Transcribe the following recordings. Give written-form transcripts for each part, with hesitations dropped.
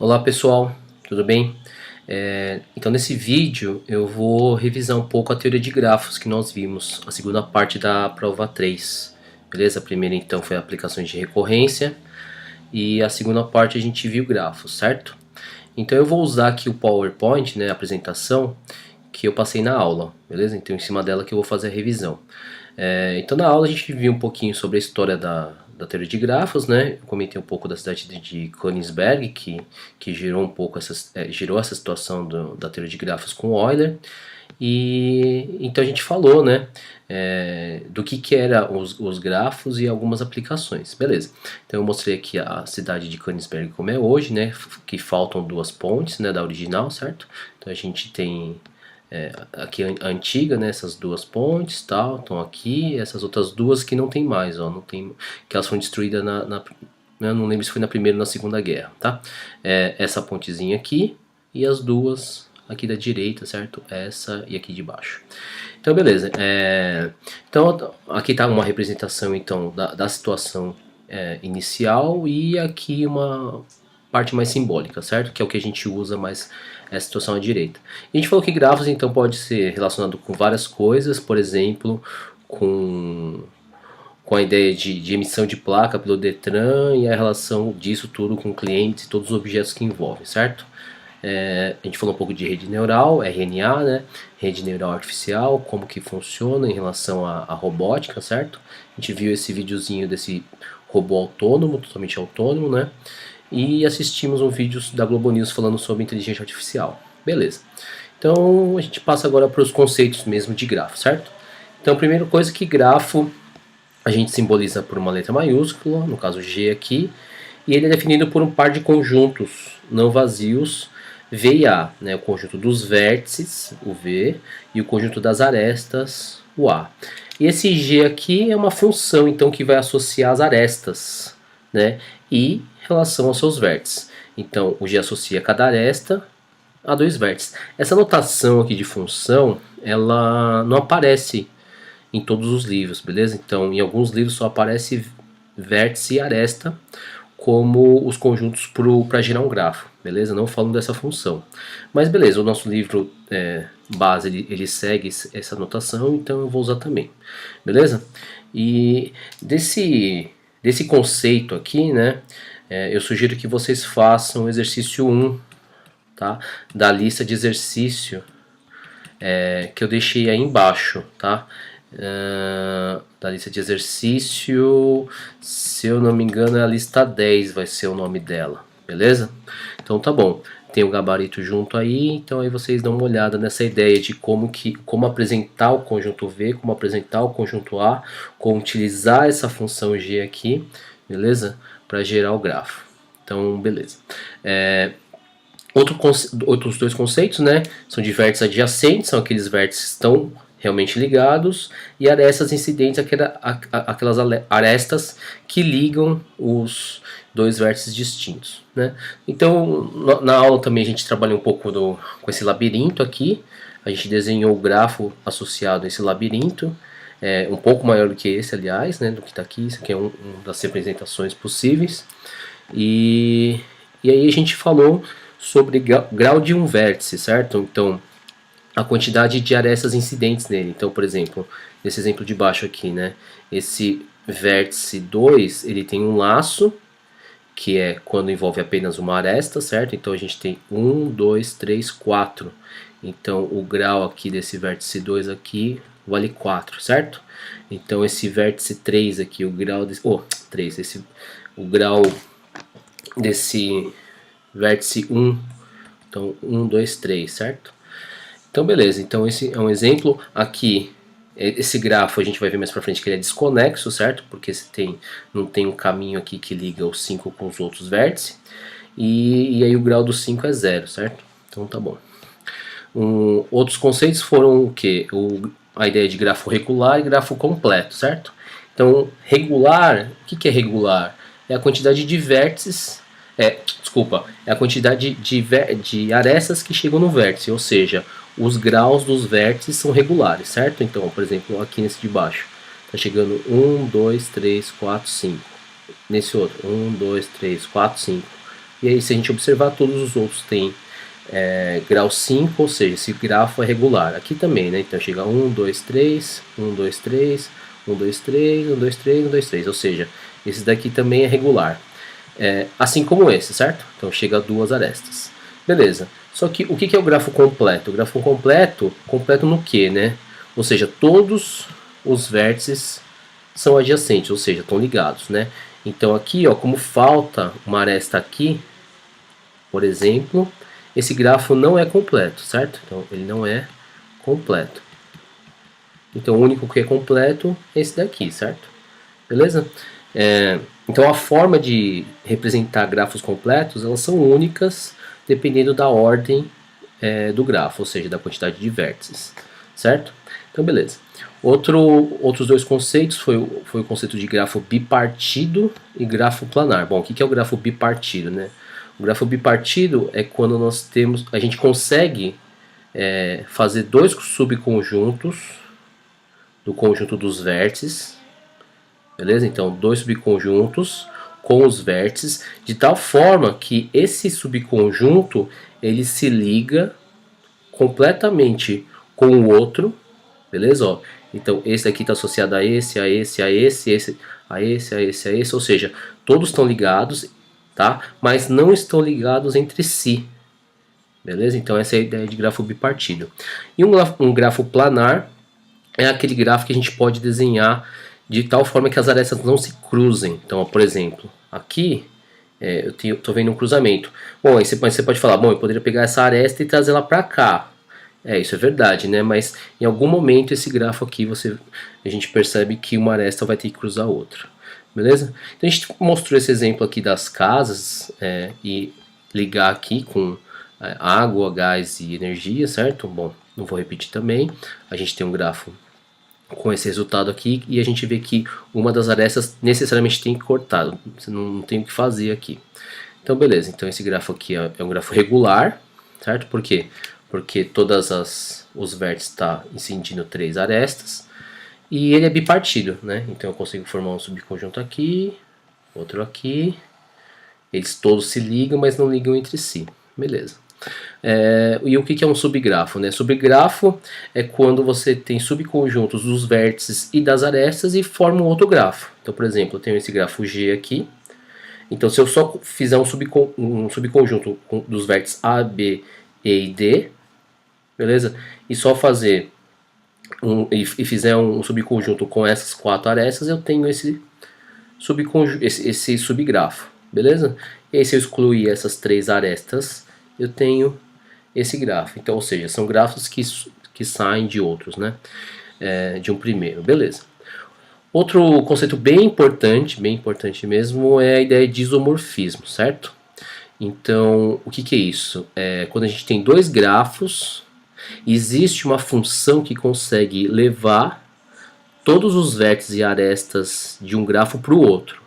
Olá pessoal, tudo bem? Então nesse vídeo eu vou revisar um pouco a teoria de grafos que nós vimos, a segunda parte da prova 3, beleza? A primeira então foi aplicações de recorrência e a segunda parte a gente viu grafos, certo? Então eu vou usar aqui o PowerPoint, né, a apresentação que eu passei na aula, beleza? Então em cima dela que eu vou fazer a revisão. Então na aula a gente viu um pouquinho sobre a história da teoria de grafos, né? Eu comentei um pouco da cidade de Königsberg, que gerou um pouco gerou essa situação da teoria de grafos com Euler. E então a gente falou, né, do que era os grafos e algumas aplicações, beleza? Então eu mostrei aqui a cidade de Königsberg como é hoje, né, que faltam duas pontes, né, da original, certo? Então a gente tem aqui a antiga, né, essas duas pontes, tal, estão aqui, essas outras duas que não tem mais, ó, não tem, que elas foram destruídas eu não lembro se foi na Primeira ou na Segunda Guerra, tá? Essa pontezinha aqui e as duas aqui da direita, certo? Essa e aqui de baixo. Então, beleza. Então, aqui está uma representação então da situação inicial e aqui uma parte mais simbólica, certo? Que é o que a gente usa mais a situação à direita. A gente falou que grafos então pode ser relacionado com várias coisas, por exemplo, com a ideia de emissão de placa pelo Detran e a relação disso tudo com clientes e todos os objetos que envolvem, certo? A gente falou um pouco de rede neural, RNA, né? Rede neural artificial, como que funciona em relação à robótica, certo? A gente viu esse videozinho desse robô autônomo, totalmente autônomo, né? E assistimos um vídeo da Globo News falando sobre inteligência artificial. Beleza. Então a gente passa agora para os conceitos mesmo de grafo, certo? Então a primeira coisa que grafo a gente simboliza por uma letra maiúscula, no caso G aqui, e ele é definido por um par de conjuntos não vazios V e A, né? O conjunto dos vértices, o V, e o conjunto das arestas, o A. E esse G aqui é uma função então que vai associar as arestas, né? E relação aos seus vértices. Então o G associa cada aresta a dois vértices. Essa notação aqui de função, ela não aparece em todos os livros, beleza? Então em alguns livros só aparece vértice e aresta como os conjuntos para gerar um grafo, beleza? Não falando dessa função. Mas beleza, o nosso livro base ele segue essa notação, então eu vou usar também, beleza? E desse conceito aqui, né, eu sugiro que vocês façam o exercício 1, tá? Da lista de exercício que eu deixei aí embaixo, tá? Da lista de exercício, se eu não me engano é a lista 10 vai ser o nome dela, beleza? Então tá bom, tem o gabarito junto aí, então aí vocês dão uma olhada nessa ideia de como apresentar o conjunto V, como apresentar o conjunto A, como utilizar essa função G aqui, beleza? Para gerar o grafo. Então beleza. Outros dois conceitos, né, são de vértices adjacentes, são aqueles vértices que estão realmente ligados, e arestas incidentes, aquelas arestas que ligam os dois vértices distintos, né? Então na aula também a gente trabalhou um pouco com esse labirinto aqui, a gente desenhou o grafo associado a esse labirinto, um pouco maior do que esse, aliás, né, do que está aqui. Isso aqui é uma das representações possíveis, e aí a gente falou sobre grau de um vértice, certo? Então a quantidade de arestas incidentes nele. Então, por exemplo, nesse exemplo de baixo aqui, né, esse vértice 2, ele tem um laço, que é quando envolve apenas uma aresta, certo? Então a gente tem 1, 2, 3, 4. Então o grau aqui desse vértice 2 aqui vale 4, certo? Então esse vértice 3 aqui, o grau desse, o grau desse vértice 1, então 1, 2, 3, certo? Então beleza, então esse é um exemplo. Aqui, esse grafo a gente vai ver mais pra frente que ele é desconexo, certo? Porque não tem um caminho aqui que liga o 5 com os outros vértices. E aí o grau do 5 é 0, certo? Então tá bom. Outros conceitos foram o que? A ideia de grafo regular e grafo completo, certo? Então regular, o que é regular? É a quantidade de vértices, é a quantidade de arestas que chegam no vértice, ou seja, os graus dos vértices são regulares, certo? Então, por exemplo, aqui nesse de baixo, está chegando 1, 2, 3, 4, 5. Nesse outro, 1, 2, 3, 4, 5. E aí, se a gente observar, todos os outros têm grau 5, ou seja, esse grafo é regular. Aqui também, né? Então chega 1, 2, 3, 1, 2, 3, 1, 2, 3, 1, 2, 3, 1, 2, 3. Ou seja, esse daqui também é regular. Assim como esse, certo? Então chega a duas arestas. Beleza. Só que o que é o grafo completo? O grafo completo no que, né? Ou seja, todos os vértices são adjacentes, ou seja, estão ligados, né? Então aqui, ó, como falta uma aresta aqui, por exemplo, esse grafo não é completo, certo? Então ele não é completo. Então o único que é completo é esse daqui, certo? Beleza? Então a forma de representar grafos completos, elas são únicas dependendo da ordem do grafo, ou seja, da quantidade de vértices, certo? Então beleza. Outros dois conceitos foi o conceito de grafo bipartido e grafo planar. Bom, o que é o grafo bipartido, né? O grafo bipartido é quando a gente consegue fazer dois subconjuntos do conjunto dos vértices, beleza? Então, dois subconjuntos com os vértices, de tal forma que esse subconjunto ele se liga completamente com o outro, beleza? Ó, então, esse aqui está associado a esse, a esse, a esse, a esse, ou seja, todos estão ligados, tá? Mas não estão ligados entre si, beleza? Então, essa é a ideia de grafo bipartido. E um grafo planar é aquele grafo que a gente pode desenhar de tal forma que as arestas não se cruzem. Então, ó, por exemplo, aqui eu estou vendo um cruzamento. Bom, aí você pode falar, bom, eu poderia pegar essa aresta e trazê-la para cá. Isso é verdade, né? Mas em algum momento esse grafo aqui a gente percebe que uma aresta vai ter que cruzar a outra. Beleza? Então a gente mostrou esse exemplo aqui das casas e ligar aqui com água, gás e energia, certo? Bom, não vou repetir também. A gente tem um grafo com esse resultado aqui e a gente vê que uma das arestas necessariamente tem que cortar. Você não tem o que fazer aqui. Então beleza, então esse grafo aqui é um grafo regular, certo? Por quê? Porque os vértices estão incidindo três arestas e ele é bipartido, né? Então eu consigo formar um subconjunto aqui, outro aqui, eles todos se ligam, mas não ligam entre si, beleza. E o que é um subgrafo, né? Subgrafo é quando você tem subconjuntos dos vértices e das arestas e forma um outro grafo. Então, por exemplo, eu tenho esse grafo G aqui. Então, se eu só fizer um subconjunto dos vértices A, B, E e D, beleza? E só fazer e fizer um subconjunto com essas quatro arestas, eu tenho esse subgrafo, beleza? E aí, se eu excluir essas três arestas, eu tenho esse grafo. Então, ou seja, são grafos que saem de outros, né? De um primeiro, beleza. Outro conceito bem importante mesmo, é a ideia de isomorfismo, certo? Então, o que é isso? Quando a gente tem dois grafos, existe uma função que consegue levar todos os vértices e arestas de um grafo para o outro.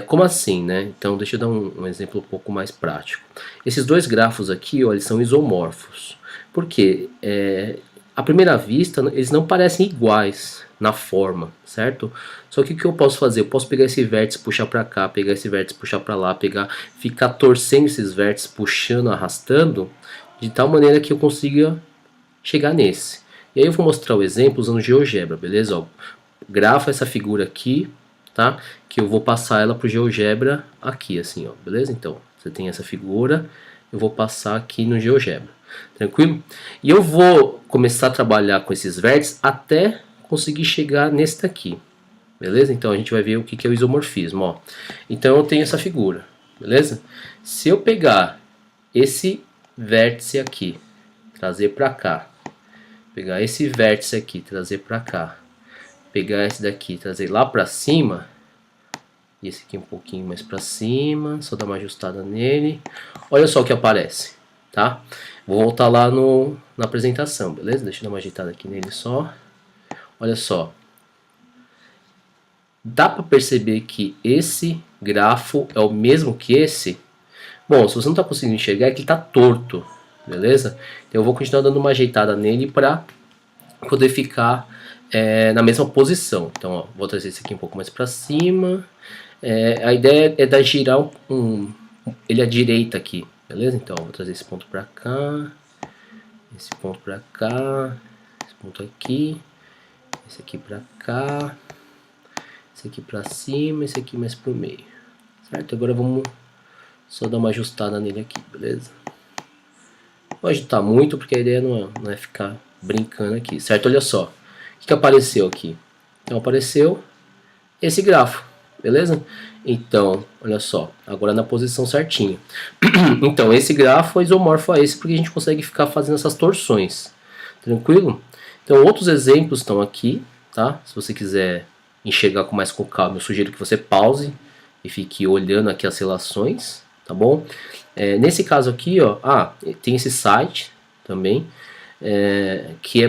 Como assim, né? Então, deixa eu dar um exemplo um pouco mais prático. Esses dois grafos aqui, ó, eles são isomorfos. Por quê? À primeira vista, eles não parecem iguais na forma, certo? Só que o que eu posso fazer? Eu posso pegar esse vértice, puxar para cá, pegar esse vértice, puxar para lá, ficar torcendo esses vértices, puxando, arrastando, de tal maneira que eu consiga chegar nesse. E aí eu vou mostrar o exemplo usando GeoGebra, beleza? Ó, grafo essa figura aqui, tá? Que eu vou passar ela para o GeoGebra aqui, assim, ó, beleza? Então, você tem essa figura, eu vou passar aqui no GeoGebra, tranquilo? E eu vou começar a trabalhar com esses vértices até conseguir chegar nesse daqui, beleza? Então a gente vai ver o que é o isomorfismo, ó. Então eu tenho essa figura, beleza? Se eu pegar esse vértice aqui, trazer para cá, pegar esse vértice aqui, trazer para cá, pegar esse daqui, trazer lá para cima, e esse aqui um pouquinho mais para cima, só dar uma ajustada nele. Olha só o que aparece, tá? Vou voltar lá na apresentação, beleza? Deixa eu dar uma agitada aqui nele só. Olha só. Dá para perceber que esse grafo é o mesmo que esse? Bom, se você não está conseguindo enxergar, é que ele está torto, beleza? Então eu vou continuar dando uma ajeitada nele para poder ficar na mesma posição. Então, ó, vou trazer esse aqui um pouco mais para cima. A ideia é dar girar ele à direita aqui, beleza? Então vou trazer esse ponto para cá, esse ponto para cá, esse ponto aqui, esse aqui para cá, esse aqui para cima, esse aqui mais pro meio, certo? Agora vamos só dar uma ajustada nele aqui, beleza? Não vou ajustar muito porque a ideia não é ficar brincando aqui, certo? Olha só, o que apareceu aqui? Então apareceu esse grafo, beleza? Então, olha só, agora na posição certinha. Então, esse grafo é isomorfo a esse porque a gente consegue ficar fazendo essas torções, tranquilo? Então, outros exemplos estão aqui, tá? Se você quiser enxergar com mais calma, eu sugiro que você pause e fique olhando aqui as relações, tá bom? Nesse caso aqui, ó, tem esse site também, que é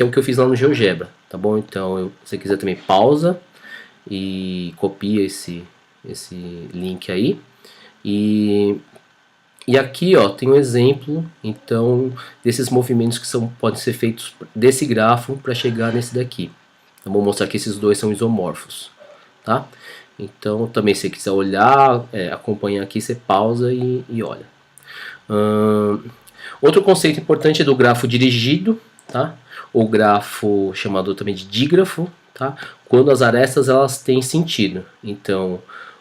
o que eu fiz lá no GeoGebra, tá bom? Então, se você quiser também pausa e copia esse link aí. E aqui, ó, tem um exemplo, então, desses movimentos que podem ser feitos desse grafo para chegar nesse daqui. Eu vou mostrar que esses dois são isomorfos, tá? Então, também se você quiser olhar, acompanhar aqui, você pausa e olha. Outro conceito importante é do grafo dirigido, tá? Ou grafo chamado também de dígrafo, tá? Quando as arestas elas têm sentido. Então,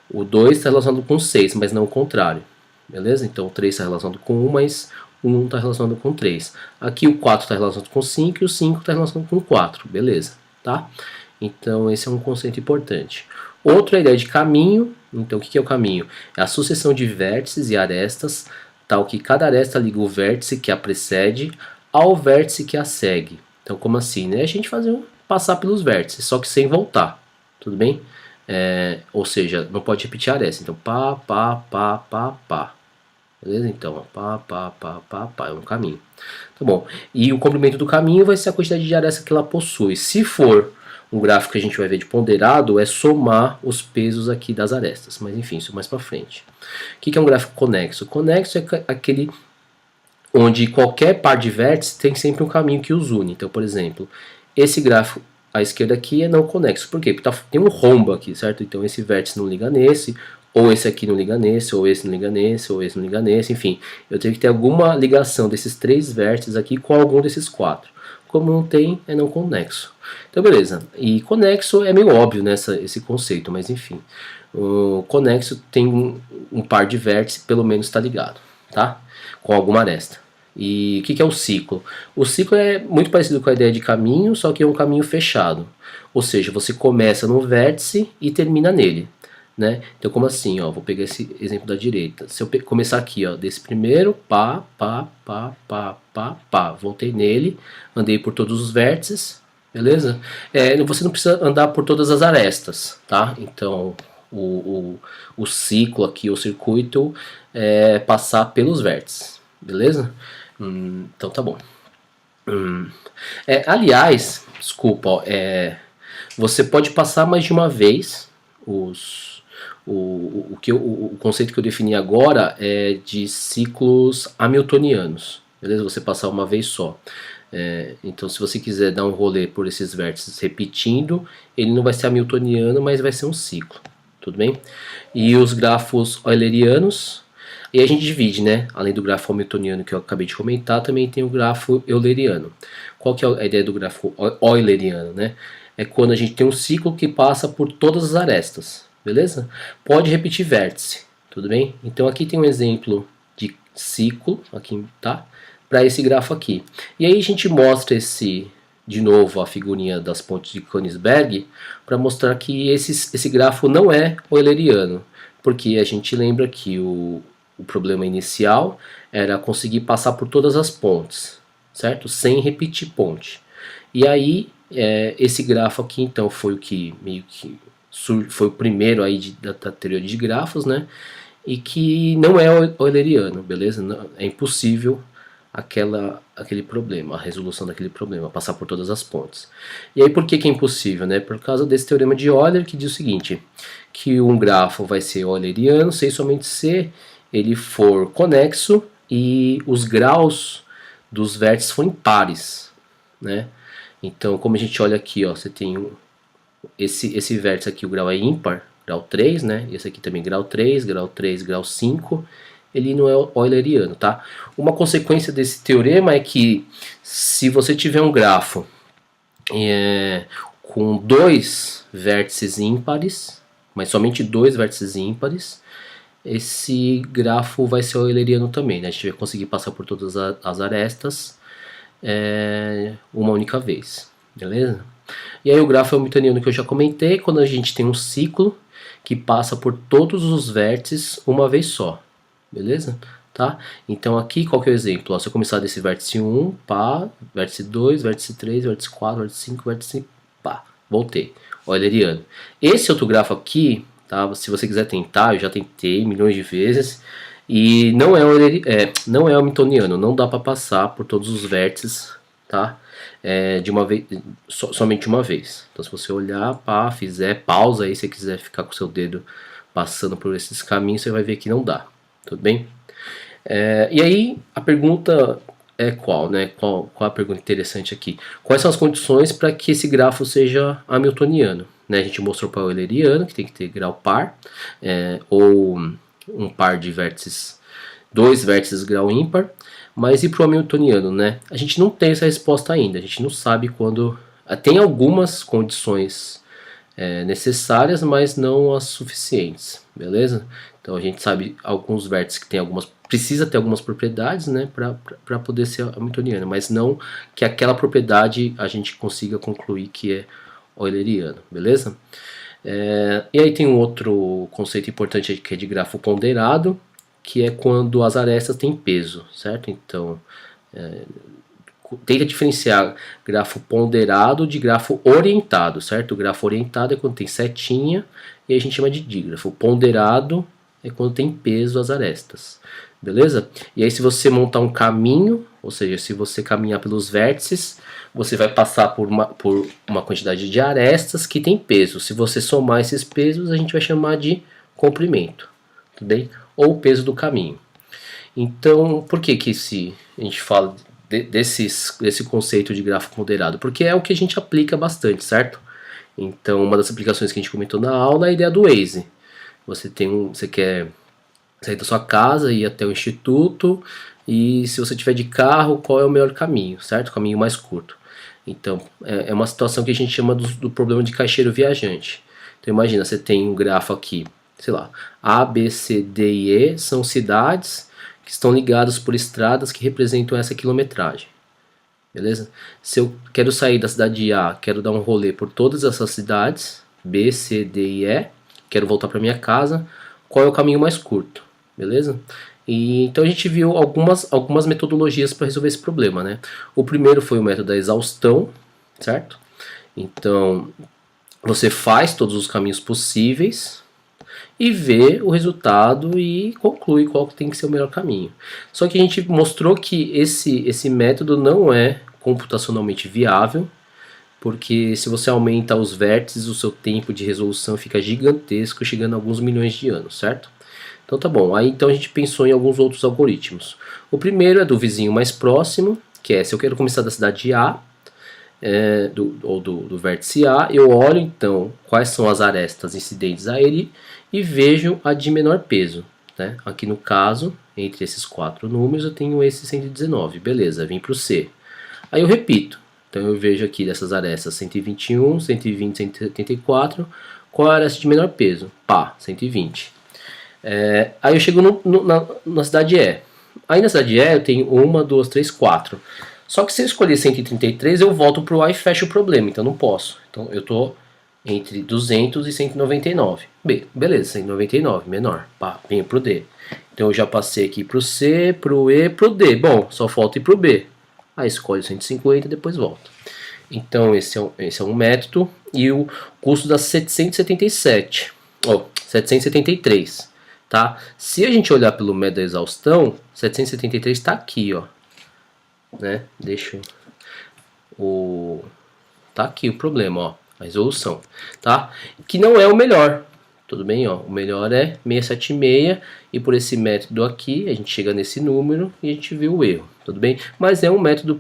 o 2 está relacionado com 6, mas não o contrário. Beleza? Então, o 3 está relacionado com 1, mas o 1 está relacionado com 3. Aqui o 4 está relacionado com 5 e o 5 está relacionado com 4. Beleza? Tá? Então, esse é um conceito importante. Outra ideia de caminho. Então, o que é o caminho? É a sucessão de vértices e arestas, tal que cada aresta liga o vértice que a precede ao vértice que a segue. Então, como assim? Né? A gente passar pelos vértices, só que sem voltar. Tudo bem? Ou seja, não pode repetir a aresta. Então, pá, pá, pá, pá, pá. Beleza? Então, pá, pá, pá, pá, pá. É um caminho. Tá bom. E o comprimento do caminho vai ser a quantidade de aresta que ela possui. Se for um gráfico que a gente vai ver de ponderado, é somar os pesos aqui das arestas. Mas enfim, isso mais pra frente. O que é um gráfico conexo? Conexo é aquele onde qualquer par de vértices tem sempre um caminho que os une. Então, por exemplo, esse gráfico à esquerda aqui é não conexo. Por quê? Porque tem um rombo aqui, certo? Então esse vértice não liga nesse, ou esse aqui não liga nesse, ou esse não liga nesse, ou esse não liga nesse, enfim. Eu tenho que ter alguma ligação desses três vértices aqui com algum desses quatro. Como não tem, é não conexo. Então beleza. E conexo é meio óbvio nessa esse conceito, mas enfim. O conexo tem um par de vértices, pelo menos está ligado, tá? Com alguma aresta. E o que é o ciclo? O ciclo é muito parecido com a ideia de caminho, só que é um caminho fechado. Ou seja, você começa no vértice e termina nele. Né? Então, como assim? Ó, vou pegar esse exemplo da direita. Se eu começar aqui, ó, desse primeiro, pá, pá, pá, pá, pá, pá, voltei nele, andei por todos os vértices, beleza? Você não precisa andar por todas as arestas, tá? Então, o ciclo aqui, o circuito, é passar pelos vértices, beleza? Então tá bom. Aliás, desculpa, ó, você pode passar mais de uma vez o conceito que eu defini agora é de ciclos hamiltonianos, beleza? Você passar uma vez só. Então, se você quiser dar um rolê por esses vértices repetindo, ele não vai ser hamiltoniano, mas vai ser um ciclo, tudo bem? E os grafos eulerianos, e a gente divide, né? Além do grafo hamiltoniano que eu acabei de comentar, também tem o grafo euleriano. Qual que é a ideia do grafo euleriano, né? É quando a gente tem um ciclo que passa por todas as arestas, beleza? Pode repetir vértice, tudo bem? Então aqui tem um exemplo de ciclo, aqui, tá? Para esse grafo aqui. E aí a gente mostra de novo a figurinha das pontes de Königsberg para mostrar que esse grafo não é euleriano, porque a gente lembra que o problema inicial era conseguir passar por todas as pontes, certo? Sem repetir ponte. E aí esse grafo aqui então foi o que meio que foi o primeiro aí da teoria de grafos, né? E que não é euleriano, beleza? Não, é impossível aquele problema, a resolução daquele problema, passar por todas as pontes. E aí por que é impossível, né? Por causa desse teorema de Euler que diz o seguinte, que um grafo vai ser euleriano se somente se ele for conexo e os graus dos vértices forem pares, né? Então, como a gente olha aqui, ó, você tem esse vértice aqui, o grau é ímpar, grau 3, né? Esse aqui também grau 3, grau 3, grau 5. Ele não é euleriano, tá? Uma consequência desse teorema é que se você tiver um grafo com dois vértices ímpares, mas somente dois vértices ímpares, esse grafo vai ser euleriano também, né? A gente vai conseguir passar por todas as arestas uma única vez, beleza? E aí o grafo hamiltoniano que eu já comentei, quando a gente tem um ciclo que passa por todos os vértices uma vez só, beleza? Tá? Então aqui qual que é o exemplo? Ó, se eu começar desse vértice 1, pá, vértice 2, vértice 3, vértice 4, vértice 5, vértice, pá, voltei, euleriano. Esse outro grafo aqui, tá? Se você quiser tentar, eu já tentei milhões de vezes, e não é hamiltoniano, não dá para passar por todos os vértices, tá? De uma vez, somente uma vez. Então se você olhar, pá, fizer pausa aí, se você quiser ficar com o seu dedo passando por esses caminhos, você vai ver que não dá, tudo bem? E aí a pergunta é qual, né? Qual a pergunta interessante aqui? Quais são as condições para que esse grafo seja hamiltoniano? Né? A gente mostrou para o euleriano que tem que ter grau par, ou um par de vértices, dois vértices grau ímpar, mas e para o hamiltoniano, né? A gente não tem essa resposta ainda, a gente não sabe quando. Tem algumas condições necessárias, mas não as suficientes, beleza? Então a gente sabe alguns vértices que tem precisa ter algumas propriedades, né, para poder ser hamiltoniano, mas não que aquela propriedade a gente consiga concluir que é euleriano, beleza? E aí tem um outro conceito importante que é de grafo ponderado, que é quando as arestas têm peso, certo? Então, tenta diferenciar grafo ponderado de grafo orientado, certo? O grafo orientado é quando tem setinha e a gente chama de dígrafo. Ponderado é quando tem peso as arestas, beleza? E aí se você montar um caminho, ou seja, se você caminhar pelos vértices, você vai passar por uma quantidade de arestas que tem peso. Se você somar esses pesos, a gente vai chamar de comprimento, tudo bem? Ou peso do caminho. Então, por que a gente fala desse conceito de grafo ponderado? Porque é o que a gente aplica bastante, certo? Então, uma das aplicações que a gente comentou na aula é a ideia do Waze. Você quer sair da sua casa e ir até o instituto, e se você tiver de carro, qual é o melhor caminho, certo? O caminho mais curto. Então, é uma situação que a gente chama do problema de caixeiro viajante. Então, imagina, você tem um grafo aqui, sei lá, A, B, C, D e E são cidades que estão ligadas por estradas que representam essa quilometragem. Beleza? Se eu quero sair da cidade A, quero dar um rolê por todas essas cidades, B, C, D e E, quero voltar para minha casa, qual é o caminho mais curto? Beleza? Então a gente viu algumas metodologias para resolver esse problema, né? O primeiro foi o método da exaustão, certo? Então você faz todos os caminhos possíveis e vê o resultado e conclui qual que tem que ser o melhor caminho. Só que a gente mostrou que esse método não é computacionalmente viável, porque se você aumenta os vértices, o seu tempo de resolução fica gigantesco, chegando a alguns milhões de anos, certo? Então tá bom, aí então a gente pensou em alguns outros algoritmos. O primeiro é do vizinho mais próximo, que é se eu quero começar da cidade A, do vértice A, eu olho então quais são as arestas incidentes a ele e vejo a de menor peso, né? Aqui no caso, entre esses quatro números eu tenho esse 119, beleza, vim para o C. Aí eu repito, então eu vejo aqui dessas arestas 121, 120, 174, qual é a aresta de menor peso? Pá, 120. Aí eu chego na cidade E. Aí na cidade E eu tenho 1, 2, 3, 4. Só que se eu escolher 133, eu volto para o A e fecho o problema, então não posso. Então eu estou entre 200 e 199. Beleza, 199, menor. Pá, venho para o D. Então eu já passei aqui para o C, para o E, para o D. Bom, só falta ir para o B. Aí escolhe 150 e depois volta. Então esse é um método. E o custo dá 777. 773. Tá? Se a gente olhar pelo método da exaustão, 773 está aqui, ó. Né? Tá aqui o problema, ó, a resolução, tá? Que não é o melhor, tudo bem, ó. O melhor é 676 e por esse método aqui a gente chega nesse número e a gente vê o erro, tudo bem? Mas é um método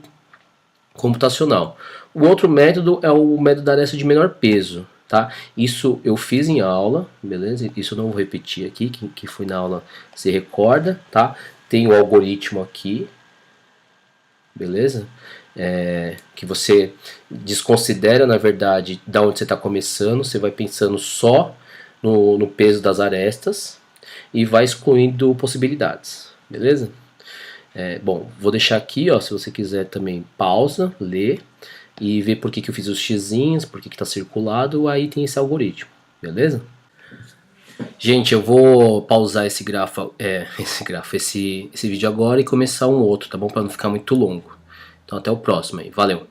computacional. O outro método é o método da aresta de menor peso. tá? Isso eu fiz em aula, beleza? Isso eu não vou repetir aqui, que foi na aula se recorda, tá? Tem o algoritmo aqui, beleza? Que você desconsidera, na verdade, da onde você está começando, você vai pensando só no peso das arestas e vai excluindo possibilidades, beleza? Bom, vou deixar aqui, ó, se você quiser também pausa, ler e ver por que eu fiz os xizinhos, por que está circulado, aí tem esse algoritmo, beleza? Gente, eu vou pausar esse vídeo agora e começar um outro, tá bom? Para não ficar muito longo. Então até o próximo aí, valeu!